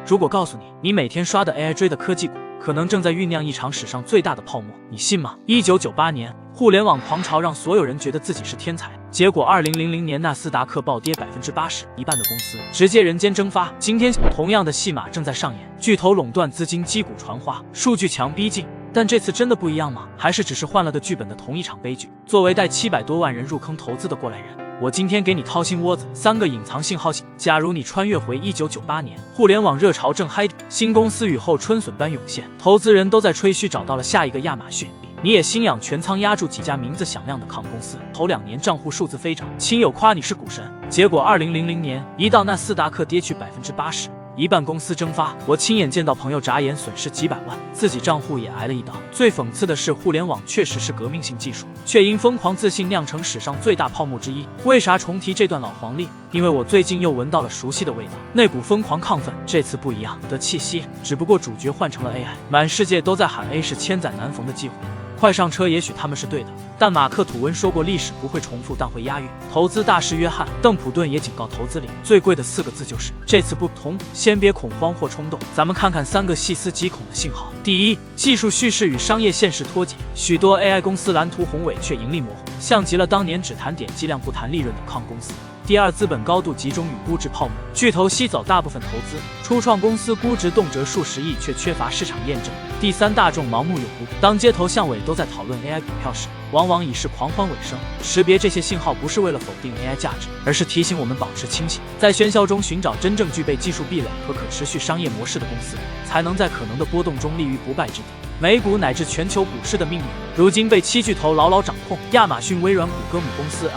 如果告诉你，你每天刷的 AI 追的科技股，可能正在酝酿一场史上最大的泡沫，你信吗？1998年，互联网狂潮让所有人觉得自己是天才，结果2000年纳斯达克暴跌80%，一半的公司直接人间蒸发。今天同样的戏码正在上演，巨头垄断资金，击鼓传花，数据墙逼近。但这次真的不一样吗？还是只是换了个剧本的同一场悲剧？作为带700多万人入坑投资的过来人，我今天给你掏心窝子，3个隐藏信号。假如你穿越回1998年，互联网热潮正嗨，新公司雨后春笋般涌现，投资人都在吹嘘找到了下一个亚马逊，你也心痒全仓压住几家名字响亮的抗公司，头2年账户数字飞涨，亲友夸你是股神。结果2000年一到纳斯达克跌去80%。一半公司蒸发，我亲眼见到朋友眨眼损失几百万，自己账户也挨了一刀。最讽刺的是，互联网确实是革命性技术，却因疯狂自信酿成史上最大泡沫之一。为啥重提这段老黄历？因为我最近又闻到了熟悉的味道，那股疯狂亢奋，这次不一样的气息，只不过主角换成了 AI， 满世界都在喊 A 是千载难逢的机会。快上车，也许他们是对的，但马克·吐温说过，历史不会重复，但会押韵。投资大师约翰·邓普顿也警告投资里最贵的4个字就是这次不同。先别恐慌或冲动，咱们看看3个细思极恐的信号。第一，技术叙事与商业现实脱节，许多 AI 公司蓝图宏伟却盈利模糊，像极了当年只谈点击量不谈利润的抗公司。第二，资本高度集中与估值泡沫，巨头吸走大部分投资，初创公司估值动辄数十亿，却缺乏市场验证。第三，大众盲目拥护，当街头巷尾都在讨论 AI 股票时，往往以是狂欢尾声。识别这些信号不是为了否定 AI 价值，而是提醒我们保持清醒，在喧嚣中寻找真正具备技术壁垒和可持续商业模式的公司，才能在可能的波动中立于不败之地。美股乃至全球股市的命运，如今被7巨头牢牢掌控，亚马逊、微软、谷歌母公司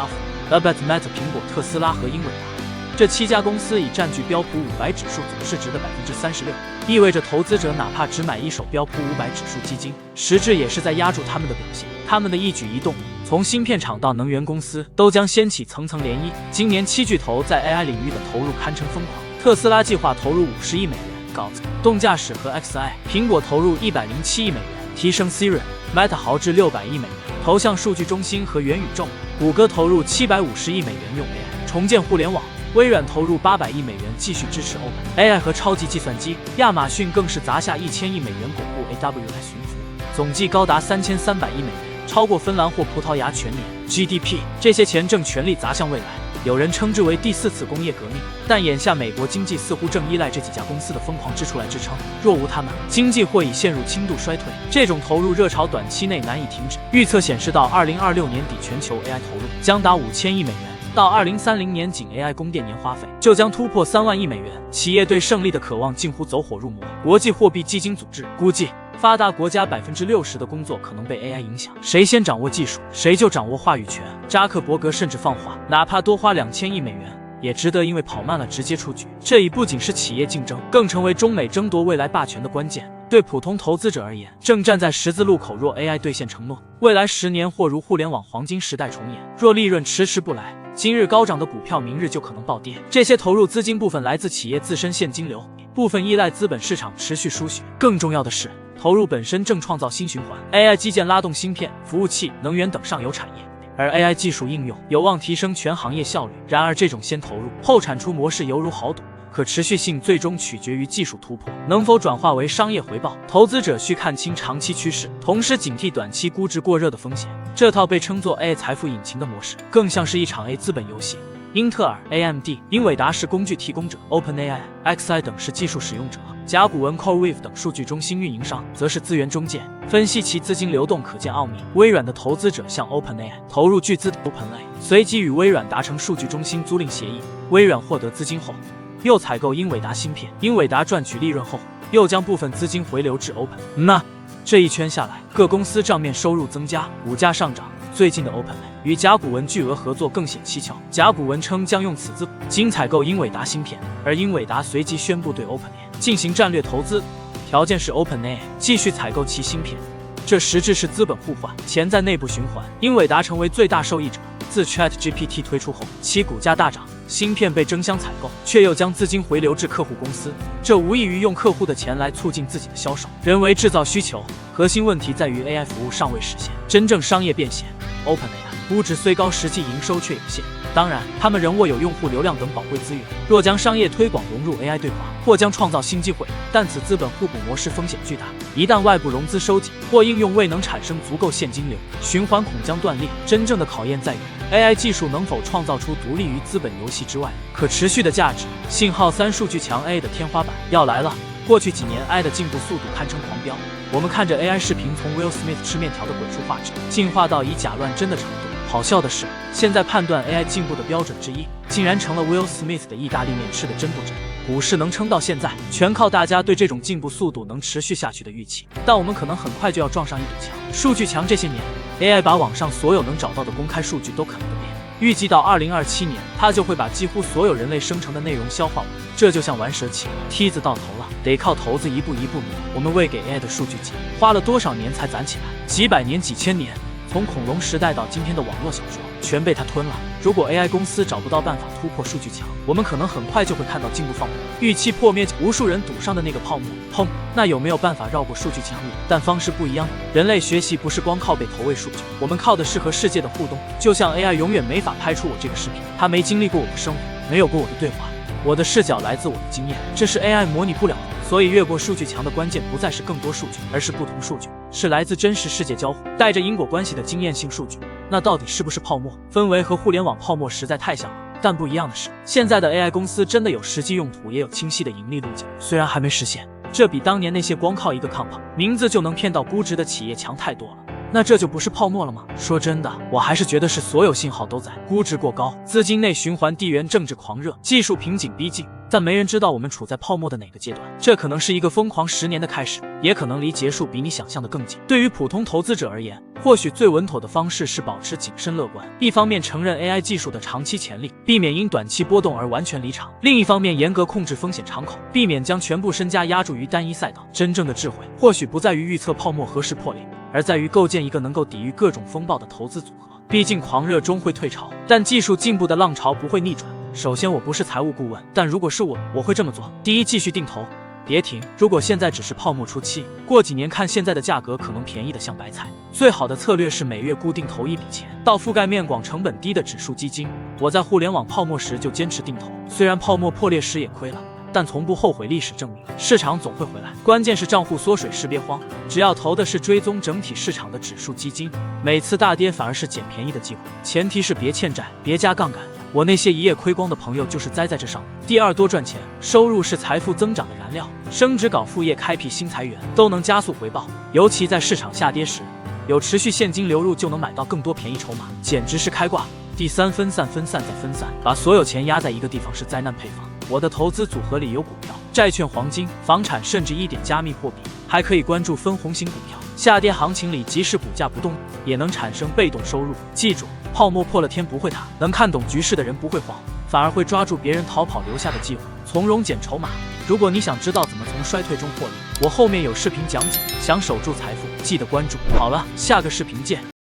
Alphabet、Meta、苹果、特斯拉和英伟达，这7家公司已占据标普500指数总市值的36%，意味着投资者哪怕只买一手标普500指数基金，实质也是在压住他们的表现。他们的一举一动，从芯片厂到能源公司，都将掀起层层涟漪。今年7巨头在 AI 领域的投入堪称疯狂，特斯拉计划投入50亿美元搞自动驾驶和 XI， 苹果投入107亿美元提升 Siri，Meta 豪掷600亿美元投向数据中心和元宇宙，谷歌投入750亿美元用 AI 重建互联网，微软投入800亿美元继续支持 OpenAI 和超级计算机，亚马逊更是砸下1000亿美元巩固 AWS 云服务，总计高达3300亿美元，超过芬兰或葡萄牙全年 GDP。 这些钱正全力砸向未来，有人称之为第4次工业革命。但眼下美国经济似乎正依赖这几家公司的疯狂支出来支撑，若无他们，经济或已陷入轻度衰退。这种投入热潮短期内难以停止，预测显示到2026年底全球 AI 投入将达5000亿美元，到2030年仅 AI 供电年花费就将突破3万亿美元。企业对胜利的渴望近乎走火入魔，国际货币基金组织估计，发达国家60%的工作可能被 AI 影响，谁先掌握技术，谁就掌握话语权。扎克伯格甚至放话，哪怕多花2000亿美元，也值得，因为跑慢了直接出局。这已不仅是企业竞争，更成为中美争夺未来霸权的关键。对普通投资者而言，正站在十字路口。若 AI 兑现承诺，未来10年或如互联网黄金时代重演；若利润迟迟不来，今日高涨的股票明日就可能暴跌。这些投入资金部分来自企业自身现金流，部分依赖资本市场持续输血。更重要的是，投入本身正创造新循环。AI 基建拉动芯片、服务器、能源等上游产业，而 AI 技术应用有望提升全行业效率。然而，这种先投入后产出模式犹如豪赌，可持续性最终取决于技术突破能否转化为商业回报。投资者需看清长期趋势，同时警惕短期估值过热的风险。这套被称作 AI 财富引擎的模式，更像是一场 A 资本游戏。英特尔、AMD、英伟达是工具提供者 ，OpenAI、XI 等是技术使用者，甲骨文、CoreWeave 等数据中心运营商则是资源中介。分析其资金流动可见奥秘。微软的投资者向 OpenAI 投入巨资的 OpenAI， 随即与微软达成数据中心租赁协议。微软获得资金后，又采购英伟达芯片，英伟达赚取利润后，又将部分资金回流至 Open。这一圈下来，各公司账面收入增加，股价上涨。最近的 OpenAI 与甲骨文巨额合作更显蹊跷，甲骨文称将用此资金采购英伟达芯片，而英伟达随即宣布对 OpenAI 进行战略投资，条件是 OpenAI 继续采购其芯片。这实质是资本互换，钱在内部循环。英伟达成为最大受益者。自 ChatGPT 推出后，其股价大涨，芯片被争相采购，却又将资金回流至客户公司，这无异于用客户的钱来促进自己的销售，人为制造需求。核心问题在于 AI 服务尚未实现真正商业变现。OpenAI 估值虽高，实际营收却有限。当然，他们仍握有用户流量等宝贵资源。若将商业推广融入 AI 对话，或将创造新机会，但此资本互补模式风险巨大。一旦外部融资收紧，或应用未能产生足够现金流，循环恐将断裂。真正的考验在于 AI 技术能否创造出独立于资本游戏之外可持续的价值。信号3数据强 AI 的天花板要来了。过去几年 AI 的进步速度堪称狂飙，我们看着 AI 视频从 Will Smith 吃面条的鬼畜画质，进化到以假乱真的程度。好笑的是，现在判断 AI 进步的标准之一，竟然成了 Will Smith 的意大利面吃的真不真。股市能撑到现在，全靠大家对这种进步速度能持续下去的预期。但我们可能很快就要撞上一堵墙。数据墙这些年 ，AI 把网上所有能找到的公开数据都啃个遍。预计到2027年，它就会把几乎所有人类生成的内容消化完。这就像玩蛇棋，梯子到头了，得靠骰子一步一步挪。我们喂给 AI 的数据集，花了多少年才攒起来？几百年、几千年。从恐龙时代到今天的网络小说，全被它吞了。如果 AI 公司找不到办法突破数据墙，我们可能很快就会看到进步放缓，预期破灭，无数人赌上的那个泡沫。砰！那有没有办法绕过数据墙？但方式不一样。人类学习不是光靠被投喂数据，我们靠的是和世界的互动。就像 AI 永远没法拍出我这个视频，它没经历过我的生活，没有过我的对话。我的视角来自我的经验，这是 AI 模拟不了的。所以越过数据墙的关键不再是更多数据，而是不同数据，是来自真实世界交互、带着因果关系的经验性数据。那到底是不是泡沫？氛围和互联网泡沫实在太像了。但不一样的是，现在的 AI 公司真的有实际用途，也有清晰的盈利路径，虽然还没实现，这比当年那些光靠一个抗胖名字就能骗到估值的企业强太多了。那这就不是泡沫了吗？说真的，我还是觉得是所有信号都在，估值过高，资金内循环，地缘政治狂热，技术瓶颈逼近。但没人知道我们处在泡沫的哪个阶段，这可能是一个疯狂10年的开始，也可能离结束比你想象的更近。对于普通投资者而言，或许最稳妥的方式是保持谨慎乐观，一方面承认 AI 技术的长期潜力，避免因短期波动而完全离场；另一方面严格控制风险敞口，避免将全部身家押注于单一赛道。真正的智慧或许不在于预测泡沫何时破裂，而在于构建一个能够抵御各种风暴的投资组合。毕竟狂热终会退潮，但技术进步的浪潮不会逆转。首先，我不是财务顾问，但如果是我会这么做：第一，继续定投，别停。如果现在只是泡沫初期，过几年看现在的价格可能便宜的像白菜。最好的策略是每月固定投一笔钱到覆盖面广、成本低的指数基金。我在互联网泡沫时就坚持定投，虽然泡沫破裂时也亏了，但从不后悔。历史证明，市场总会回来，关键是账户缩水时别慌。只要投的是追踪整体市场的指数基金，每次大跌反而是捡便宜的机会。前提是别欠债，别加杠杆。我那些一夜亏光的朋友就是栽在这上面。第二，多赚钱，收入是财富增长的燃料，升职搞副业、开辟新财源都能加速回报。尤其在市场下跌时，有持续现金流入就能买到更多便宜筹码，简直是开挂。第三，分散再分散，把所有钱压在一个地方是灾难配方。我的投资组合里有股票、债券、黄金、房产，甚至1点加密货币，还可以关注分红型股票。下跌行情里，即使股价不动，也能产生被动收入。记住，泡沫破了天不会塌，能看懂局势的人不会慌，反而会抓住别人逃跑留下的机会，从容捡筹码。如果你想知道怎么从衰退中获利，我后面有视频讲解。想守住财富，记得关注。好了，下个视频见。